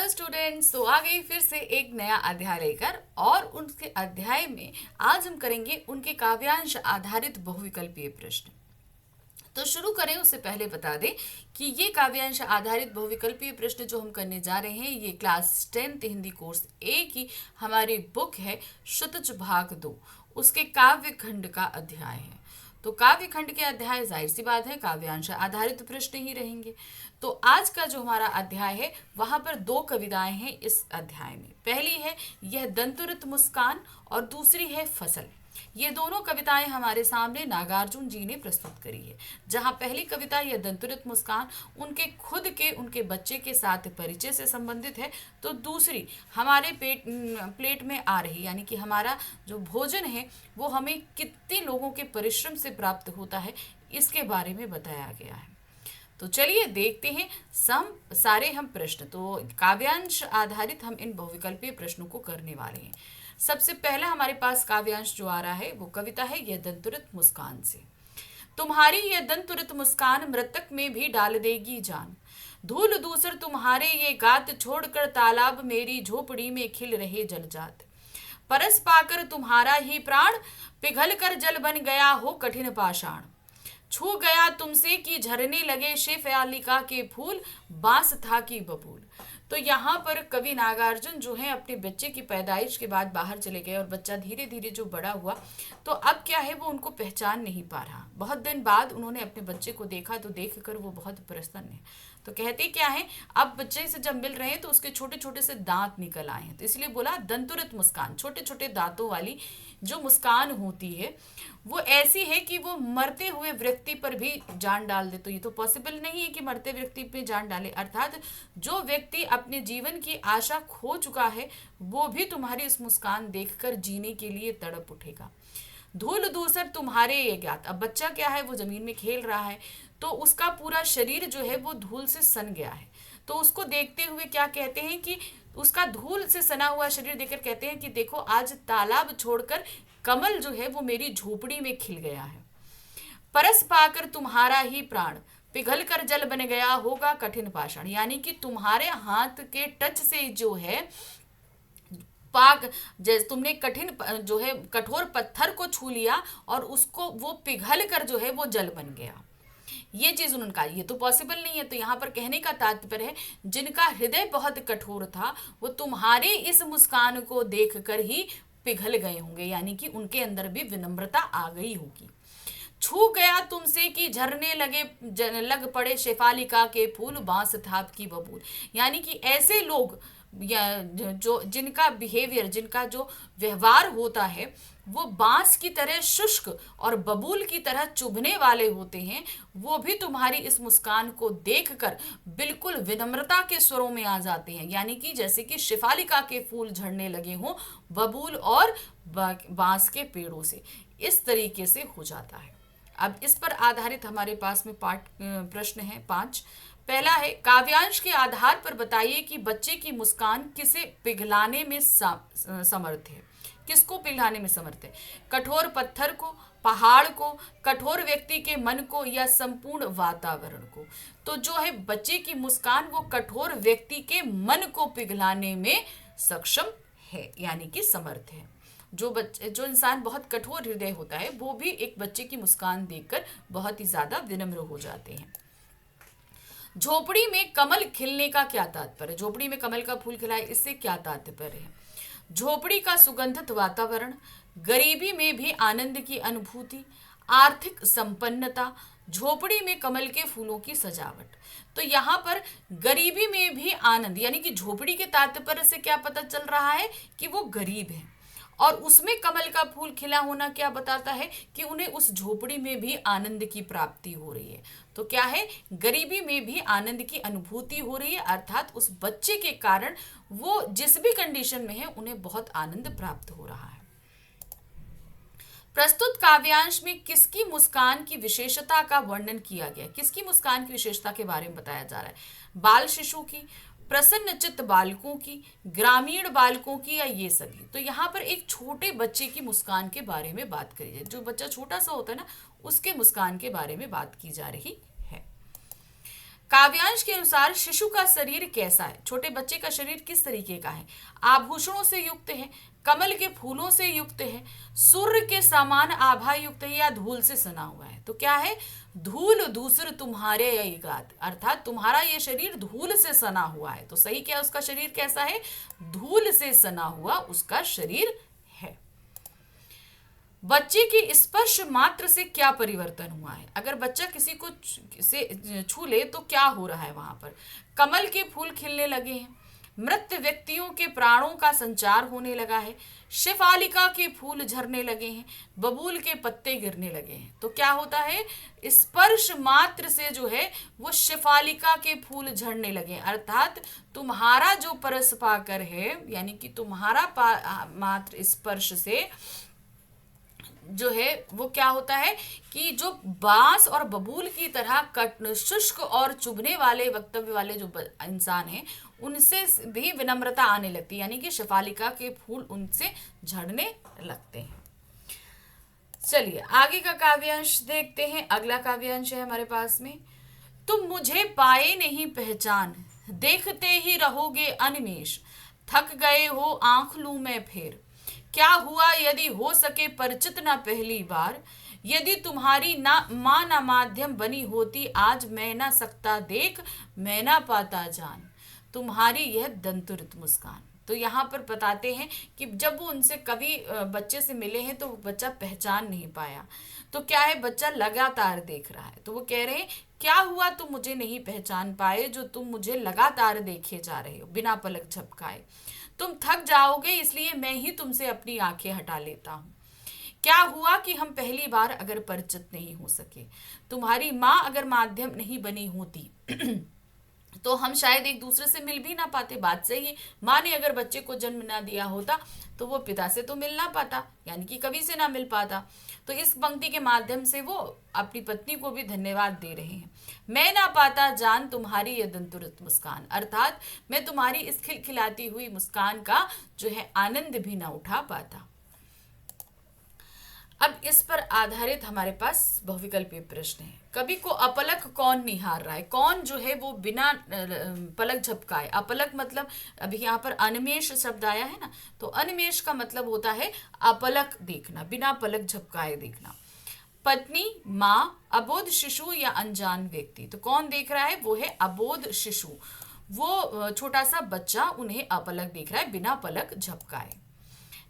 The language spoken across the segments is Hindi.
हेलो स्टूडेंट्स, तो आ गई फिर से एक नया अध्याय लेकर। और उनके अध्याय में आज हम करेंगे उनके काव्यांश आधारित बहुविकल्पीय प्रश्न। तो शुरू करें उससे पहले बता दें कि ये काव्यांश आधारित बहुविकल्पीय प्रश्न जो हम करने जा रहे हैं ये क्लास 10th हिंदी कोर्स ए की हमारी बुक है शुतज भाग 2, उसके काव्य खंड का अध्याय है। तो काव्य खंड के अध्याय जाहिर सी बात है काव्यांश आधारित प्रश्न ही रहेंगे। तो आज का जो हमारा अध्याय है वहां पर दो कविताएं हैं इस अध्याय में। पहली है यह दंतुरित मुस्कान और दूसरी है फसल। ये दोनों कविताएं हमारे सामने नागार्जुन जी ने प्रस्तुत करी है। जहां पहली कविता यह दंतुरित मुस्कान उनके खुद के उनके बच्चे के साथ परिचय से संबंधित है, तो दूसरी हमारे प्लेट में आ रही यानी कि हमारा जो भोजन है वो हमें कितने लोगों के परिश्रम से प्राप्त होता है इसके बारे में बताया गया है। तो चलिए देखते हैं सारे हम प्रश्न। तो काव्यांश आधारित हम इन बहुविकल्पीय प्रश्नों को करने वाले हैं। सबसे पहला हमारे पास काव्यांश जो आ रहा है वो कविता है यह दंतुरित मुस्कान से। तुम्हारी यह दंतुरित मुस्कान मृतक में भी डाल देगी जान, धूल दूसर तुम्हारे ये गात छोड़कर तालाब मेरी झोपड़ी में खिल रहे जलजात, परस पाकर तुम्हारा ही प्राण पिघल कर जल बन गया हो कठिन पाषाण, छू गया तुमसे कि झरने लगे शेफालिका के फूल, बांस था की बबूल। तो यहाँ पर कवि नागार्जुन जो है अपने बच्चे की पैदाइश के बाद बाहर चले गए और बच्चा धीरे धीरे जो बड़ा हुआ तो अब क्या है वो उनको पहचान नहीं पा रहा। बहुत दिन बाद उन्होंने अपने बच्चे को देखा तो देखकर वो बहुत प्रसन्न है। तो कहते क्या है, अब बच्चे से जब मिल रहे हैं तो उसके छोटे छोटे से दांत निकल आए हैं, तो इसलिए बोला दंतुरित मुस्कान। छोटे छोटे दांतों वाली जो मुस्कान होती है वो ऐसी है कि वो मरते हुए व्यक्ति पर भी जान डाल दे। तो ये तो पॉसिबल नहीं है कि मरते व्यक्ति पे जान डाले, अर्थात जो व्यक्ति अपने जीवन की आशा खो चुका है वो भी तुम्हारी इस मुस्कान देखकर जीने के लिए तड़प उठेगा। धूल दूसर तुम्हारे ये ज्ञात, अब बच्चा क्या है वो जमीन में खेल रहा है तो उसका पूरा शरीर जो है वो धूल से सन गया है। तो उसको देखते हुए क्या कहते हैं कि उसका धूल से सना हुआ शरीर देखकर कहते हैं कि देखो आज तालाब छोड़कर कमल जो है वो मेरी झोपड़ी में खिल गया है, परस पाकर तुम्हारा ही प्राण पिघल कर जल बन गया होगा कठिन पाषाण, यानी कि तुम्हारे हाथ के टच से जो है पाक जैसे तुमने कठिन जो है कठोर पत्थर को छू लिया और उसको वो पिघल कर जो है वो जल बन गया। ये चीज उन्होंने कहा ये तो पॉसिबल नहीं है। तो यहाँ पर कहने का तात्पर्य है जिनका हृदय बहुत कठोर था वो तुम्हारे इस मुस्कान को देखकर ही पिघल गए होंगे, यानी कि उनके अंदर भी विनम्रता आ गई होगी। छू गया तुमसे कि झरने लग पड़े शेफालिका के फूल, बांस थाप की बबूल, यानी कि ऐसे लोग या जो जिनका बिहेवियर जिनका जो व्यवहार होता है वो बांस की तरह शुष्क और बबूल की तरह चुभने वाले होते हैं, वो भी तुम्हारी इस मुस्कान को देखकर बिल्कुल विनम्रता के स्वरों में आ जाते हैं, यानी कि जैसे कि शेफालिका के फूल झड़ने लगे हों बबूल और बांस के पेड़ों से, इस तरीके से हो जाता है। अब इस पर आधारित हमारे पास में पाठ प्रश्न है 5। पहला है काव्यांश के आधार पर बताइए कि बच्चे की मुस्कान किसे पिघलाने में समर्थ है, किसको पिघलाने में समर्थ है, कठोर पत्थर को, पहाड़ को, कठोर व्यक्ति के मन को या संपूर्ण वातावरण को। तो जो है बच्चे की मुस्कान वो कठोर व्यक्ति के मन को पिघलाने में सक्षम है यानी कि समर्थ है। जो इंसान बहुत कठोर हृदय होता है वो भी एक बच्चे की मुस्कान देखकर बहुत ही ज्यादा विनम्र हो जाते हैं। झोपड़ी में कमल खिलने का क्या तात्पर्य, झोपड़ी में कमल का फूल खिला है इससे क्या तात्पर्य है। झोपड़ी का सुगंधित वातावरण, गरीबी में भी आनंद की अनुभूति, आर्थिक संपन्नता, झोपड़ी में कमल के फूलों की सजावट। तो यहाँ पर गरीबी में भी आनंद यानी कि झोपड़ी के तात्पर्य से क्या पता चल रहा है कि वो गरीब है, और उसमें कमल का फूल खिला होना क्या बताता है कि उन्हें उस झोपड़ी में भी आनंद की प्राप्ति हो रही है। तो क्या है, गरीबी में भी आनंद की अनुभूति हो रही है, अर्थात उस बच्चे के कारण वो जिस भी कंडीशन में है उन्हें बहुत आनंद प्राप्त हो रहा है। प्रस्तुत काव्यांश में किसकी मुस्कान की विशेषता का वर्णन किया गया, किसकी मुस्कान की विशेषता के बारे में बताया जा रहा है, बाल शिशु की, प्रसन्नचित्त बालकों की, ग्रामीण बालकों की या ये सभी। तो यहाँ पर एक छोटे बच्चे की मुस्कान के बारे में बात करी जाए, जो बच्चा छोटा सा होता है ना उसके मुस्कान के बारे में बात की जा रही है। काव्यांश के अनुसार शिशु का शरीर कैसा है, छोटे बच्चे का शरीर किस तरीके का है? आभूषणों से युक्त है, कमल के फूलों से युक्त है, सूर्य के समान आभा युक्त है, या धूल से सना हुआ है? तो क्या है? धूल धूसर तुम्हारे यही गात, अर्थात तुम्हारा ये शरीर धूल से सना हुआ है। तो सही क्या, उसका शरीर कैसा है? धूल से सना हुआ उसका शरीर है। बच्चे के स्पर्श मात्र से क्या परिवर्तन हुआ है? अगर बच्चा किसी को से छू ले तो क्या हो रहा है वहां पर? कमल के फूल खिलने लगे हैं, मृत व्यक्तियों के प्राणों का संचार होने लगा है, शेफालिका के फूल झरने लगे हैं, बबूल के पत्ते गिरने लगे हैं। तो क्या होता है? स्पर्श मात्र से जो है वो शेफालिका के फूल झड़ने लगे, अर्थात तुम्हारा जो परस पाकर है, यानी कि तुम्हारा मात्र स्पर्श से जो है वो क्या होता है कि जो बांस और बबूल की तरह कट शुष्क और चुभने वाले वक्तव्य वाले जो इंसान हैं उनसे भी विनम्रता आने लगती है, यानी कि शेफालिका के फूल उनसे झड़ने लगते हैं। चलिए आगे का काव्यांश देखते हैं। अगला काव्यांश है हमारे पास में, तुम मुझे पाए नहीं पहचान, देखते ही रहोगे अनिमेष, थक गए हो आंख लूं मैं फेर, क्या हुआ यदि हो सके परिचित न पहली बार, यदि तुम्हारी ना माँ ना माध्यम बनी होती आज, मैं ना सकता देख मैं ना पाता जान, तुम्हारी यह दंतुरित मुस्कान। तो यहाँ पर बताते हैं कि जब वो उनसे कभी बच्चे से मिले हैं तो बच्चा पहचान नहीं पाया, तो क्या है, बच्चा लगातार देख रहा है। तो वो कह रहे हैं क्या हुआ तुम मुझे नहीं पहचान पाए, जो तुम मुझे लगातार देखे जा रहे हो बिना पलक झपकाए, तुम थक जाओगे इसलिए मैं ही तुमसे अपनी आंखें हटा लेता हूँ, क्या हुआ कि हम पहली बार अगर परिचित नहीं हो सके, तुम्हारी माँ अगर माध्यम नहीं बनी होती तो हम शायद एक दूसरे से मिल भी ना पाते। बात सही है, माँ ने अगर बच्चे को जन्म ना दिया होता तो वो पिता से तो मिल ना पाता, यानी कि कवि से ना मिल पाता। तो इस पंक्ति के माध्यम से वो अपनी पत्नी को भी धन्यवाद दे रहे हैं। मैं ना पाता जान तुम्हारी ये दंतुरित मुस्कान, अर्थात मैं तुम्हारी इस खिलखिलाती हुई मुस्कान का जो है आनंद भी ना उठा पाता। अब इस पर आधारित हमारे पास बहुविकल्पीय प्रश्न है। कवि को अपलक कौन निहार रहा है? कौन जो है वो बिना पलक झपकाए, अपलक मतलब अभी यहाँ पर अनिमेष शब्द आया है ना, तो अनिमेष का मतलब होता है अपलक देखना, बिना पलक झपकाए देखना। पत्नी, माँ, अबोध शिशु या अनजान व्यक्ति, तो कौन देख रहा है? वो है अबोध शिशु, वो छोटा सा बच्चा उन्हें अपलक देख रहा है बिना पलक झपकाए।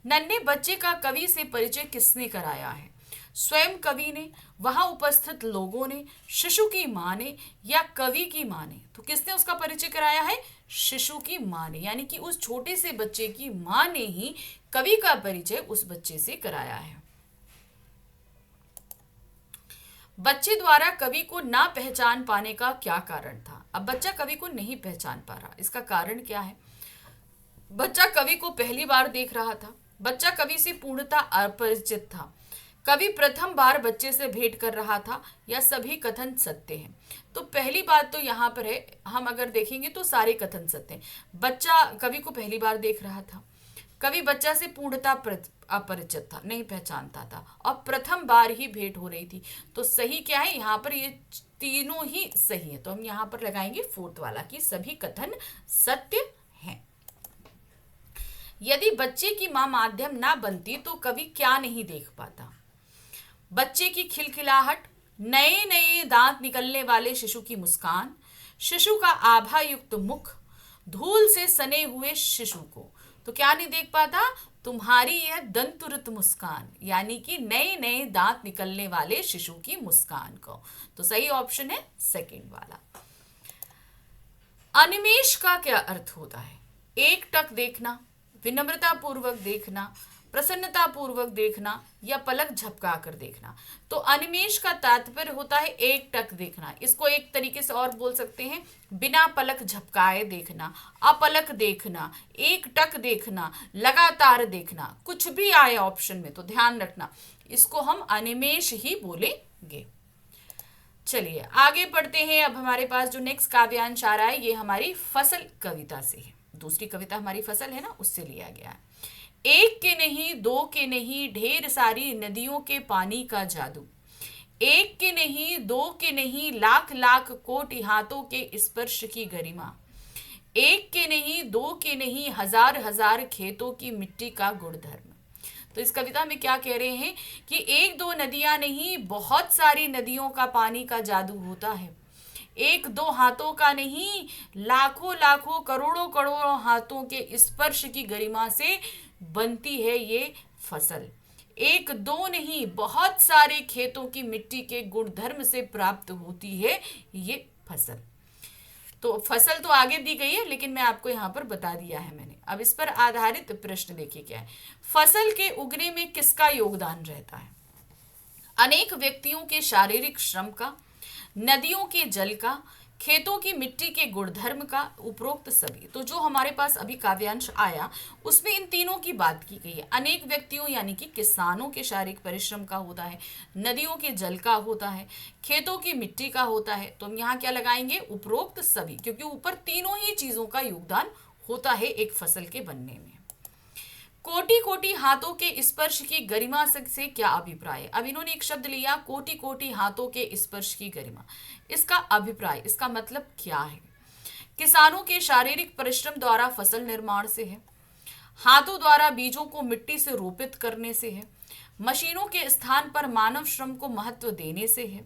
नन्हे बच्चे का कवि से परिचय किसने कराया है? स्वयं कवि ने, वहां उपस्थित लोगों ने, शिशु की माँ ने, या कवि की माँ ने? तो किसने उसका परिचय कराया है? शिशु की माँ ने, यानी कि उस छोटे से बच्चे की माँ ने ही कवि का परिचय उस बच्चे से कराया है। बच्चे द्वारा कवि को ना पहचान पाने का क्या कारण था? अब बच्चा कवि को नहीं पहचान पा रहा, इसका कारण क्या है? बच्चा कवि को पहली बार देख रहा था, बच्चा कवि से पूर्णतः अपरिचित था, कवि प्रथम बार बच्चे से भेंट कर रहा था, या सभी कथन सत्य हैं? तो पहली बात तो यहाँ पर है, हम अगर देखेंगे तो सारे कथन सत्य हैं। बच्चा कवि को पहली बार देख रहा था, कवि बच्चा से पूर्णतः अपरिचित था, नहीं पहचानता था, और प्रथम बार ही भेंट हो रही थी। तो सही क्या है यहाँ पर? ये तीनों ही सही है। तो हम यहाँ पर लगाएंगे फोर्थ वाला कि सभी कथन सत्य हैं। यदि बच्चे की मां माध्यम ना बनती तो कवि क्या नहीं देख पाता? बच्चे की खिलखिलाहट, नए नए दांत निकलने वाले शिशु की मुस्कान, शिशु का आभा युक्त मुख, धूल से सने हुए शिशु को। तो क्या नहीं देख पाता? तुम्हारी यह दंतुरित मुस्कान, यानी कि नए नए दांत निकलने वाले शिशु की मुस्कान को। तो सही ऑप्शन है सेकंड वाला। अनिमेष का क्या अर्थ होता है? एक टक देखना, विनम्रता पूर्वक देखना, प्रसन्नता पूर्वक देखना, या पलक झपका कर देखना। तो अनिमेष का तात्पर्य होता है एक टक देखना। इसको एक तरीके से और बोल सकते हैं, बिना पलक झपकाए देखना, अपलक देखना, एक टक देखना, लगातार देखना, कुछ भी आए ऑप्शन में तो ध्यान रखना, इसको हम अनिमेष ही बोलेंगे। चलिए आगे पढ़ते हैं। अब हमारे पास जो नेक्स्ट काव्यांश आ रहा है ये हमारी फसल कविता से है। दूसरी कविता हमारी फसल है ना, उससे लिया गया है। एक के नहीं, दो के नहीं, ढेर सारी नदियों के पानी का जादू, एक के नहीं, दो के नहीं, लाख लाख कोटि हाथों के स्पर्श की गरिमा। एक के नहीं, दो के नहीं, हजार हजार खेतों की मिट्टी का गुणधर्म। तो इस कविता में क्या कह रहे हैं कि एक दो नदियां नहीं, बहुत सारी नदियों का पानी का जादू होता है। एक दो हाथों का नहीं, लाखों लाखों करोड़ों करोड़ों हाथों के स्पर्श की गरिमा से बनती है ये फसल। एक दो नहीं, बहुत सारे खेतों की मिट्टी के गुणधर्म से प्राप्त होती है ये फसल। तो फसल तो आगे दी गई है, लेकिन मैं आपको यहाँ पर बता दिया है मैंने। अब इस पर आधारित प्रश्न देखिए क्या है। फसल के उगने में किसका योगदान रहता है? अनेक व्यक्तियों के शारीरिक श्रम का, नदियों के जल का, खेतों की मिट्टी के गुणधर्म का, उपरोक्त सभी। तो जो हमारे पास अभी काव्यांश आया उसमें इन तीनों की बात की गई है। अनेक व्यक्तियों यानी कि किसानों के शारीरिक परिश्रम का होता है, नदियों के जल का होता है, खेतों की मिट्टी का होता है। तो हम यहाँ क्या लगाएंगे? उपरोक्त सभी, क्योंकि ऊपर तीनों ही चीजों का योगदान होता है एक फसल के बनने में। कोटि कोटि हाथों के स्पर्श की गरिमा से क्या अभिप्राय है? अब इन्होंने एक शब्द लिया, कोटि कोटि हाथों के स्पर्श की गरिमा। इसका अभिप्राय, इसका मतलब क्या है? किसानों के शारीरिक परिश्रम द्वारा फसल निर्माण से है, हाथों द्वारा बीजों को मिट्टी से रोपित करने से है, मशीनों के स्थान पर मानव श्रम को महत्व देने से है,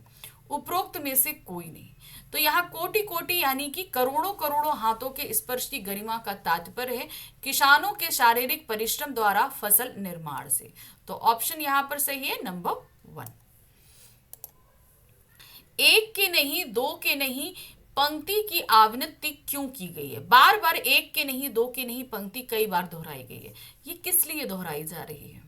उपरोक्त में से कोई नहीं। तो यहाँ कोटि कोटि यानी कि करोड़ों करोड़ों हाथों के स्पर्श की गरिमा का तात्पर्य है किसानों के शारीरिक परिश्रम द्वारा फसल निर्माण से। तो ऑप्शन यहाँ पर सही है नंबर 1। एक के नहीं, दो के नहीं, पंक्ति की आवृत्ति क्यों की गई है? बार बार एक के नहीं, दो के नहीं पंक्ति कई बार दोहराई गई है। ये किस लिए दोहराई जा रही है?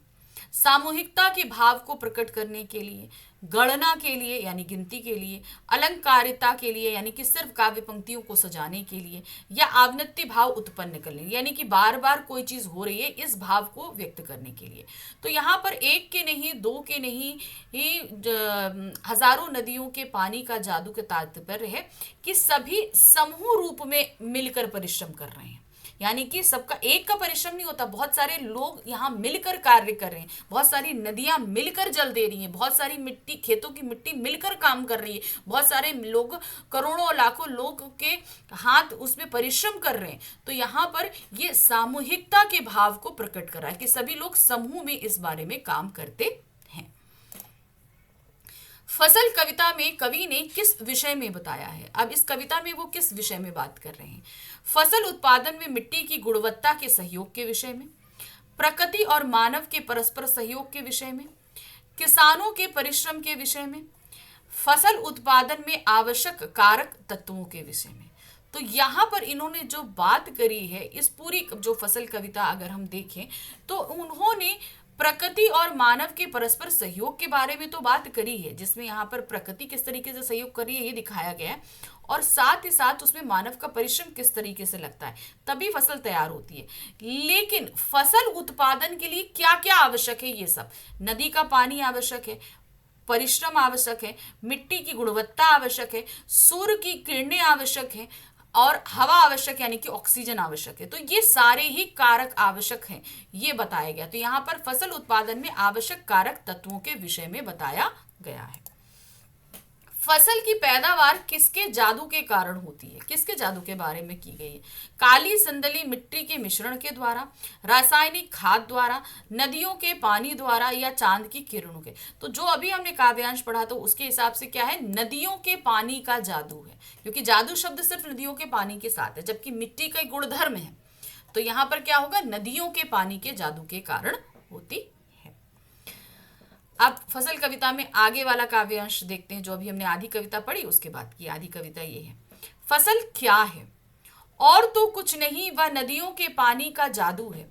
सामूहिकता के भाव को प्रकट करने के लिए, गणना के लिए यानी गिनती के लिए, अलंकारिता के लिए यानी कि सिर्फ काव्य पंक्तियों को सजाने के लिए, या आवृत्ति भाव उत्पन्न करने यानी कि बार बार कोई चीज हो रही है इस भाव को व्यक्त करने के लिए। तो यहाँ पर एक के नहीं, दो के नहीं, हजारों नदियों के पानी का जादू का तात्पर्य है कि सभी समूह रूप में मिलकर परिश्रम कर रहे हैं। यानी कि सबका एक का परिश्रम नहीं होता, बहुत सारे लोग यहाँ मिलकर कार्य कर रहे हैं, बहुत सारी नदियां मिलकर जल दे रही हैं, बहुत सारी मिट्टी, खेतों की मिट्टी मिलकर काम कर रही है, बहुत सारे लोग, करोड़ों लाखों लोग के हाथ उसमें परिश्रम कर रहे हैं। तो यहाँ पर ये सामूहिकता के भाव को प्रकट कर रहा है कि सभी लोग समूह में इस बारे में काम करते हैं। फसल कविता में कवि ने किस विषय में बताया है? अब इस कविता में वो किस विषय में बात कर रहे हैं? फसल उत्पादन में मिट्टी की गुणवत्ता के सहयोग के विषय में, प्रकृति और मानव के परस्पर सहयोग के विषय में, किसानों के परिश्रम के विषय में, फसल उत्पादन में आवश्यक कारक तत्वों के विषय में। तो यहाँ पर इन्होंने जो बात करी है, इस पूरी जो फसल कविता अगर हम देखें तो उन्होंने प्रकृति और मानव के परस्पर सहयोग के बारे में तो बात करी है, जिसमें यहाँ पर प्रकृति किस तरीके से सहयोग कर रही है ये दिखाया गया है, और साथ ही साथ उसमें मानव का परिश्रम किस तरीके से लगता है, तभी फसल तैयार होती है। लेकिन फसल उत्पादन के लिए क्या क्या आवश्यक है? ये सब, नदी का पानी आवश्यक है, परिश्रम आवश्यक है, मिट्टी की गुणवत्ता आवश्यक है, सूर्य की किरणें आवश्यक है, और हवा आवश्यक यानी कि ऑक्सीजन आवश्यक है। तो ये सारे ही कारक आवश्यक हैं, ये बताया गया। तो यहाँ पर फसल उत्पादन में आवश्यक कारक तत्वों के विषय में बताया गया है। फसल की पैदावार किसके जादू के कारण होती है? किसके जादू के बारे में की गई है? काली संदली मिट्टी के मिश्रण के द्वारा, रासायनिक खाद द्वारा, नदियों के पानी द्वारा, या चांद की किरणों के? तो जो अभी हमने काव्यांश पढ़ा तो उसके हिसाब से क्या है? नदियों के पानी का जादू है, क्योंकि जादू शब्द सिर्फ नदियों के पानी के साथ है, जबकि मिट्टी का गुणधर्म है। तो यहाँ पर क्या होगा? नदियों के पानी के जादू के कारण होती है। अब फसल कविता में आगे वाला काव्यांश देखते हैं, जो अभी हमने आधी कविता पढ़ी उसके बाद की आधी कविता ये है। फसल क्या है? और तो कुछ नहीं, वह नदियों के पानी का जादू है,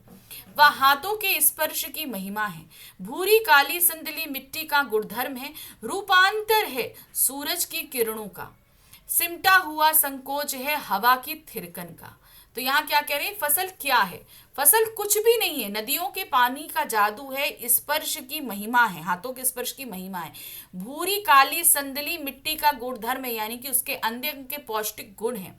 वह हाथों के स्पर्श की महिमा है, भूरी काली संदली मिट्टी का गुणधर्म है, रूपांतर है सूरज की किरणों का, सिमटा हुआ संकोच है हवा की थिरकन का। तो यहाँ क्या कह रहे हैं? फसल क्या है? फसल कुछ भी नहीं है, नदियों के पानी का जादू है, स्पर्श की महिमा है, हाथों के स्पर्श की महिमा है, भूरी काली संदली मिट्टी का गुणधर्म है यानी कि उसके अंदर के पौष्टिक गुण है,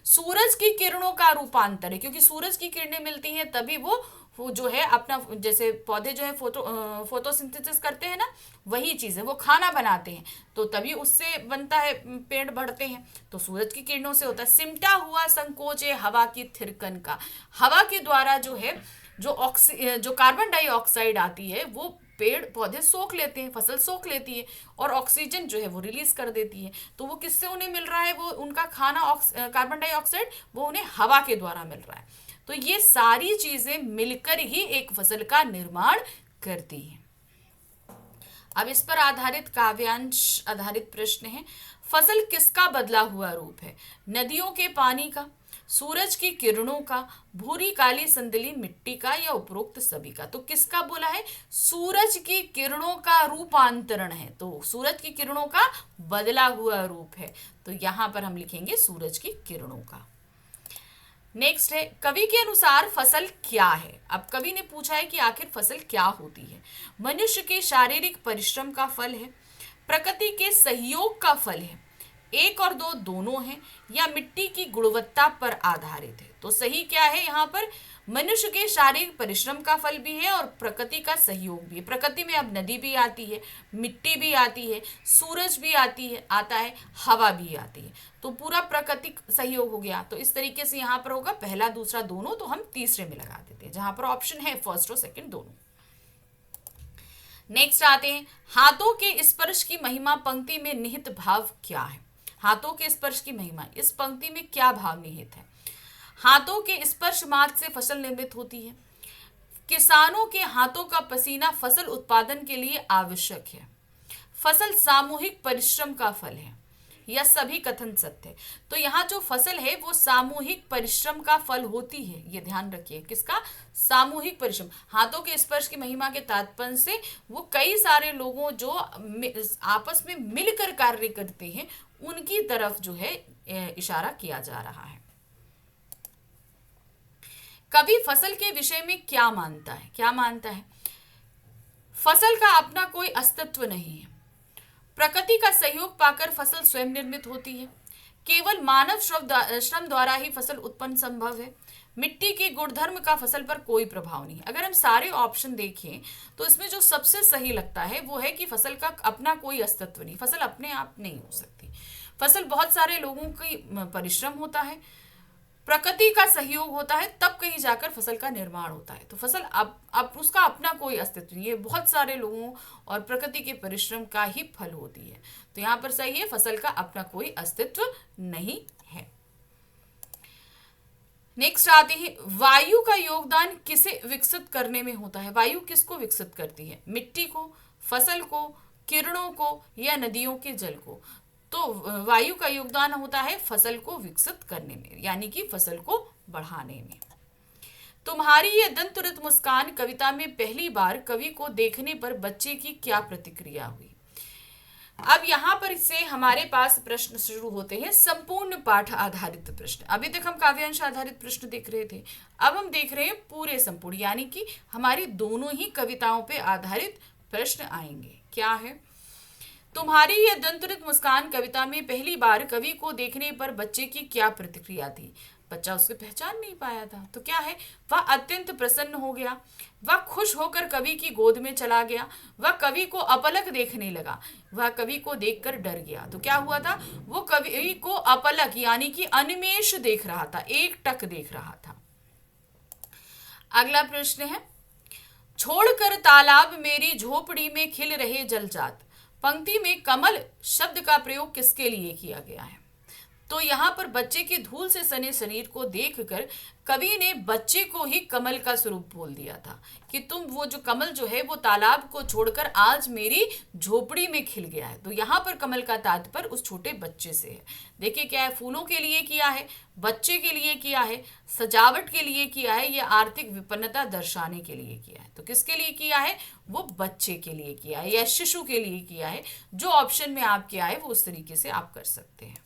सूरज की किरणों का रूपांतर है, क्योंकि सूरज की किरणें मिलती हैं तभी वो जो है अपना, जैसे पौधे जो है फोटोसिंथेसिस करते हैं ना, वही चीज है, वो खाना बनाते हैं, तो तभी उससे बनता है, पेड़ बढ़ते हैं, तो सूरज की किरणों से होता है। सिमटा हुआ संकोच है हवा की थिरकन का, हवा के द्वारा जो है जो कार्बन डाइऑक्साइड आती है वो पेड़ पौधे सोख लेते हैं, फसल सोख लेती है, और ऑक्सीजन जो है वो रिलीज कर देती है। तो वो किससे उन्हें मिल रहा है, वो उनका खाना कार्बन डाइऑक्साइड, वो उन्हें हवा के द्वारा मिल रहा है। तो ये सारी चीजें मिलकर ही एक फसल का निर्माण करती हैं। अब इस पर आधारित काव्यांश आधारित प्रश्न है। फसल किसका बदला हुआ रूप है? नदियों के पानी का, सूरज की किरणों का, भूरी काली संदली मिट्टी का, या उपरोक्त सभी का? तो किसका बोला है? सूरज की किरणों का रूपांतरण है, तो सूरज की किरणों का बदला हुआ रूप है, तो यहां पर हम लिखेंगे सूरज की किरणों का। नेक्स्ट है, कवि के अनुसार फसल क्या है? अब कवि ने पूछा है कि आखिर फसल क्या होती है। मनुष्य के शारीरिक परिश्रम का फल है, प्रकृति के सहयोग का फल है, एक और दो दोनों हैं, या मिट्टी की गुणवत्ता पर आधारित है? तो सही क्या है यहाँ पर? मनुष्य के शारीरिक परिश्रम का फल भी है और प्रकृति का सहयोग भी है। प्रकृति में अब नदी भी आती है, मिट्टी भी आती है, सूरज भी आता है, हवा भी आती है, तो पूरा प्राकृतिक सहयोग हो गया। तो इस तरीके से यहाँ पर होगा पहला दूसरा दोनों, तो हम तीसरे में लगा देते हैं जहां पर ऑप्शन है फर्स्ट और सेकंड दोनों। नेक्स्ट आते हैं, हाथों के स्पर्श की महिमा पंक्ति में निहित भाव क्या है? हाथों के स्पर्श की महिमा, इस पंक्ति में क्या भाव निहित है? हाथों के स्पर्श मात्र से फसल निर्मित होती है, किसानों के हाथों का पसीना फसल उत्पादन के लिए आवश्यक है, फसल सामूहिक परिश्रम का फल है, या सभी कथन सत्य है? तो यहाँ जो फसल है वो सामूहिक परिश्रम का फल होती है, ये ध्यान रखिए। किसका? सामूहिक परिश्रम। हाथों के स्पर्श की महिमा के तात्पर्य से वो कई सारे लोगों जो आपस में मिलकर कार्य करते हैं उनकी तरफ जो है इशारा किया जा रहा है। कवि फसल के विषय में क्या मानता है? क्या मानता है? फसल का अपना कोई अस्तित्व नहीं है, प्रकृति का सहयोग पाकर फसल स्वयं निर्मित होती है, केवल मानव श्रम द्वारा ही फसल उत्पन्न संभव है, मिट्टी के गुणधर्म का फसल पर कोई प्रभाव नहीं। अगर हम सारे ऑप्शन देखें तो इसमें जो सबसे सही लगता है वो है कि फसल का अपना कोई अस्तित्व नहीं, फसल अपने आप नहीं हो सकती, फसल बहुत सारे लोगों की परिश्रम होता है, प्रकृति का सहयोग होता है, तब कहीं जाकर फसल का निर्माण होता है। तो फसल अब उसका अपना कोई अस्तित्व नहीं है, बहुत सारे लोगों और प्रकृति के परिश्रम का ही फल होती है। तो यहाँ पर सही है, फसल का अपना कोई अस्तित्व नहीं है। नेक्स्ट आते हैं, वायु का योगदान किसे विकसित करने में होता है? वायु किसको विकसित करती है? मिट्टी को, फसल को, किरणों को, या नदियों के जल को? तो वायु का योगदान होता है फसल को विकसित करने में, यानी कि फसल को बढ़ाने में। तुम्हारी ये दंतुरित मुस्कान कविता में पहली बार कवि को देखने पर बच्चे की क्या प्रतिक्रिया हुई? अब यहाँ पर से हमारे पास प्रश्न शुरू होते हैं, संपूर्ण पाठ आधारित प्रश्न। अभी तक हम काव्यांश आधारित प्रश्न देख रहे थे, अब हम देख रहे हैं पूरे संपूर्ण, यानी कि हमारी दोनों ही कविताओं पे आधारित प्रश्न आएंगे। क्या है? तुम्हारी यह दंतुरित मुस्कान कविता में पहली बार कवि को देखने पर बच्चे की क्या प्रतिक्रिया थी? बच्चा उसको पहचान नहीं पाया था, तो क्या है? वह अत्यंत प्रसन्न हो गया, वह खुश होकर कवि की गोद में चला गया, वह कवि को अपलक देखने लगा, वह कवि को देखकर डर गया। तो क्या हुआ था? वो कवि को अपलक यानी कि अनिमेष देख रहा था, एक टक देख रहा था। अगला प्रश्न है, छोड़कर तालाब मेरी झोपड़ी में खिल रहे जलजात, पंक्ति में कमल शब्द का प्रयोग किसके लिए किया गया है? तो यहाँ पर बच्चे के धूल से सने शरीर को देखकर कवि ने बच्चे को ही कमल का स्वरूप बोल दिया था कि तुम वो जो कमल जो है वो तालाब को छोड़कर आज मेरी झोपड़ी में खिल गया है। तो यहाँ पर कमल का तात्पर्य उस छोटे बच्चे से है। देखिए क्या है, फूलों के लिए किया है, बच्चे के लिए किया है, सजावट के लिए किया है, या आर्थिक विपन्नता दर्शाने के लिए किया है। तो किसके लिए किया है? वो बच्चे के लिए किया है या शिशु के लिए किया है। जो ऑप्शन में आपके आए वो उस तरीके से आप कर सकते हैं।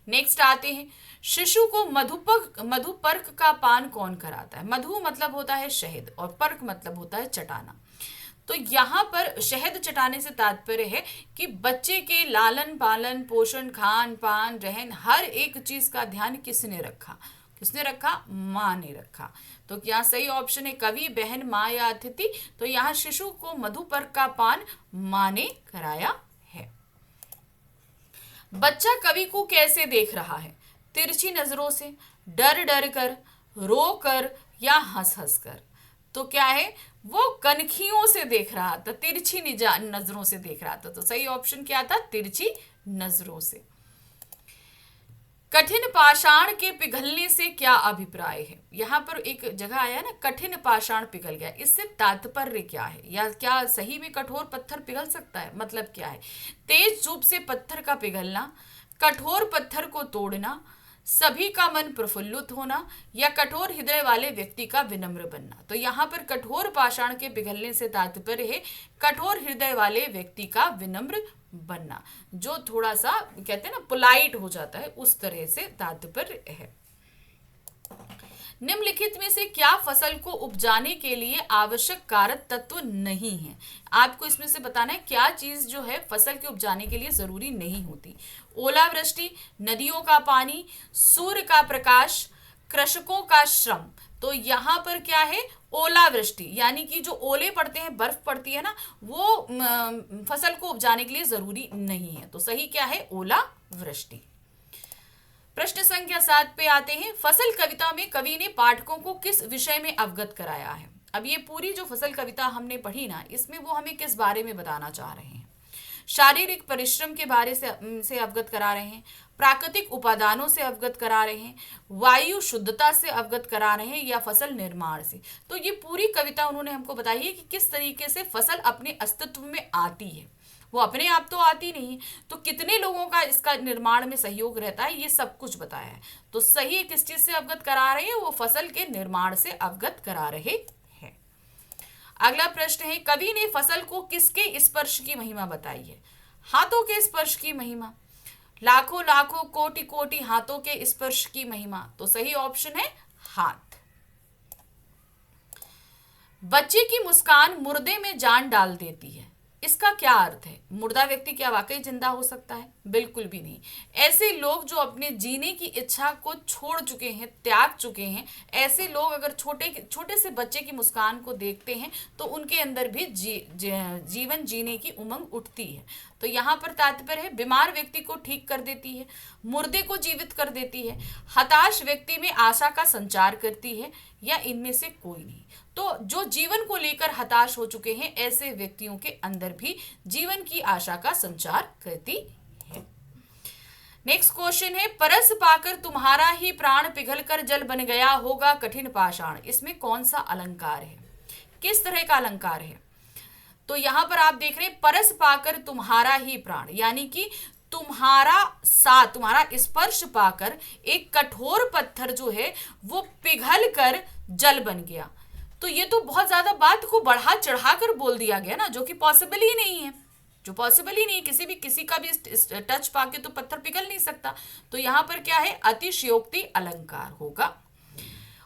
नेक्स्ट आते हैं, शिशु को मधुपर्क का पान कौन कराता है? मधु मतलब होता है शहद और पर्क मतलब होता है चटाना। तो यहाँ पर शहद चटाने से तात्पर्य है कि बच्चे के लालन पालन, पोषण, खान पान, रहन, हर एक चीज का ध्यान किसने रखा? किसने रखा? माँ ने रखा। तो यहाँ सही ऑप्शन है कवि, बहन, माँ या अतिथि। तो यहाँ शिशु को मधुपर्क का पान माँ ने कराया है। बच्चा कवि को कैसे देख रहा है? तिरछी नजरों से, डर डर कर, रो कर या हंस हंस कर। तो क्या है? वो कनखियों से देख रहा था, तिरछी नजरों से देख रहा था। तो सही ऑप्शन क्या था? तिरछी नजरों से। कठिन पाषाण के पिघलने से क्या अभिप्राय है? यहाँ पर एक जगह आया ना, कठिन पाषाण पिघल गया, इससे तात्पर्य क्या है? या क्या सही में कठोर पत्थर पिघल सकता है? मतलब क्या है? तेज धूप से पत्थर का पिघलना, कठोर पत्थर को तोड़ना, सभी का मन प्रफुल्लित होना, या कठोर हृदय वाले व्यक्ति का विनम्र बनना। तो यहाँ पर कठोर पाषाण के पिघलने से तात्पर्य है कठोर हृदय वाले व्यक्ति का विनम्र बनना, जो थोड़ा सा कहते हैं ना पोलाइट हो जाता है, उस तरह से तात्पर्य है। निम्नलिखित में से क्या फसल को उपजाने के लिए आवश्यक कारक तत्व नहीं है? आपको इसमें से बताना है क्या चीज जो है फसल के उपजाने के लिए जरूरी नहीं होती। ओलावृष्टि, नदियों का पानी, सूर्य का प्रकाश, कृषकों का श्रम। तो यहाँ पर क्या है? ओलावृष्टि, यानी कि जो ओले पड़ते हैं, बर्फ पड़ती है ना, वो फसल को उपजाने के लिए जरूरी नहीं है। तो सही क्या है? ओलावृष्टि। प्रश्न संख्या 7 पे आते हैं। फसल कविता में कवि ने पाठकों को किस विषय में अवगत कराया है? अब ये पूरी जो फसल कविता हमने पढ़ी ना, इसमें वो हमें किस बारे में बताना चाह रहे हैं? शारीरिक परिश्रम के बारे से अवगत करा रहे हैं, प्राकृतिक उपादानों से अवगत करा रहे हैं, वायु शुद्धता से अवगत करा रहे हैं, या फसल निर्माण से। तो ये पूरी कविता उन्होंने हमको बताई है कि किस तरीके से फसल अपने अस्तित्व में आती है। वो अपने आप तो आती नहीं, तो कितने लोगों का इसका निर्माण में सहयोग रहता है, ये सब कुछ बताया है। तो सही किस चीज से अवगत करा रहे हैं? वो फसल के निर्माण से अवगत करा रहे हैं। अगला प्रश्न है, कवि ने फसल को किसके स्पर्श की महिमा बताई है? हाथों के स्पर्श की महिमा, लाखों लाखों कोटि कोटि हाथों के स्पर्श की महिमा। तो सही ऑप्शन है हाथ। बच्चे की मुस्कान मुर्दे में जान डाल देती है, इसका क्या अर्थ है? मुर्दा व्यक्ति क्या वाकई जिंदा हो सकता है? बिल्कुल भी नहीं। ऐसे लोग जो अपने जीने की इच्छा को छोड़ चुके हैं, त्याग चुके हैं, ऐसे लोग अगर छोटे से बच्चे की मुस्कान को देखते हैं तो उनके अंदर भी जीवन जीने की उमंग उठती है। तो यहाँ पर तात्पर्य है बीमार व्यक्ति को ठीक कर देती है, मुर्दे को जीवित कर देती है, हताश व्यक्ति में आशा का संचार करती है, या इनमें से कोई नहीं। तो जो जीवन को लेकर हताश हो चुके हैं, ऐसे व्यक्तियों के अंदर भी जीवन की आशा का संचार करती है। नेक्स्ट क्वेश्चन है, परस पाकर तुम्हारा ही प्राण पिघलकर जल बन गया होगा कठिन पाषाण। इसमें कौन सा अलंकार है? किस तरह का अलंकार है? तो यहां पर आप देख रहे हैं परस पाकर तुम्हारा ही प्राण, यानी कि तुम्हारा साथ, तुम्हारा स्पर्श पाकर एक कठोर पत्थर जो है वो पिघल कर जल बन गया। तो ये तो बहुत ज्यादा बात को बढ़ा चढ़ाकर बोल दिया गया ना, जो कि पॉसिबल ही नहीं है, जो पॉसिबल ही नहीं। किसी का भी टच पाके तो पत्थर पिघल नहीं सकता। तो यहाँ पर क्या है? अतिशयोक्ति अलंकार होगा।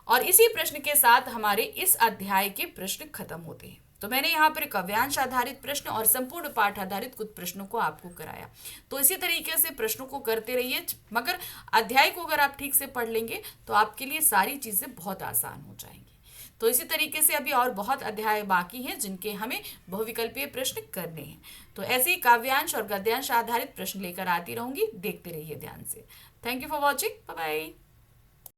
और इसी प्रश्न के साथ हमारे इस अध्याय के प्रश्न खत्म होते हैं। तो मैंने यहाँ पर काव्यांश आधारित प्रश्न और संपूर्ण पाठ आधारित कुछ प्रश्नों को आपको कराया। तो इसी तरीके से प्रश्नों को करते रहिए, मगर अध्याय को अगर आप ठीक से पढ़ लेंगे तो आपके लिए सारी चीजें बहुत आसान हो जाएंगी। तो इसी तरीके से अभी और बहुत अध्याय बाकी हैं जिनके हमें बहुविकल्पीय प्रश्न करने हैं। तो ऐसे ही काव्यांश और गद्यांश आधारित प्रश्न लेकर आती रहूंगी, देखते रहिए ध्यान से। Thank you for watching, bye bye.